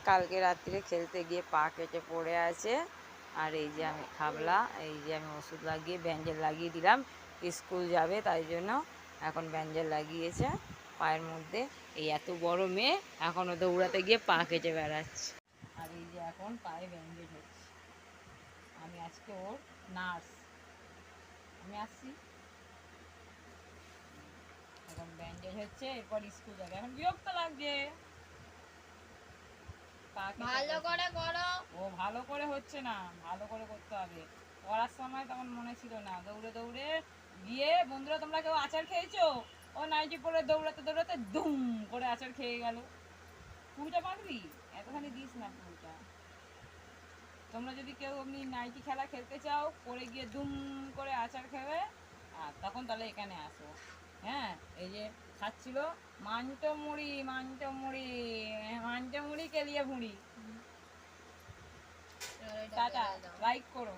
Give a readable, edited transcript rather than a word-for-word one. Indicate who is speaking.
Speaker 1: কালকে রাত্রিরে খেলতে গিয়ে পা কেটে পড়ে আছে। আর এই যে আমি খাবলা, এই যে আমি ওষুধ লাগিয়ে ব্যান্ডেল লাগিয়ে দিলাম, স্কুল যাবে তাই জন্য এখন ব্যান্ডেল লাগিয়েছে পায়ের মধ্যে। এই এত বড় মেয়ে এখনও দৌড়াতে গিয়ে পা কেটে বেড়াচ্ছে। আর এই যে এখন পায়ে ব্যান্ডেজ হচ্ছে। আমি আজকে ওর নার্স, আমি আসছি। এখন ব্যান্ডেজ হচ্ছে, এরপর স্কুল যাবে। এখন বিরক্ত লাগছে, ভালো করে করো। ও ভালো করে হচ্ছে না, ভালো করে করতে হবে। করার সময় তখন মনে ছিল না, দৌড়ে দৌড়ে গিয়ে, বন্ধুরা তোমরা কেউ আচার খেয়েছো? ও নাইটি পরে দৌড়াতে দৌড়াতে দুম করে আচার খেয়ে গেল। ফুলটা মারবি, এতখানি দিস না ফুলটা। তোমরা যদি কেউ এমনি নাইটি খেলা খেলতে চাও, পরে গিয়ে দুম করে আচার খেবে, আর তখন তাহলে এখানে আসো। হ্যাঁ, এই যে খাচ্ছিল মাঞ্টো মুড়ি, মাঞ্টো মুড়ি, মাঞ্টো মুড়ি কেলিয়ে ভুঁড়ি। টাটা, লাইক করো।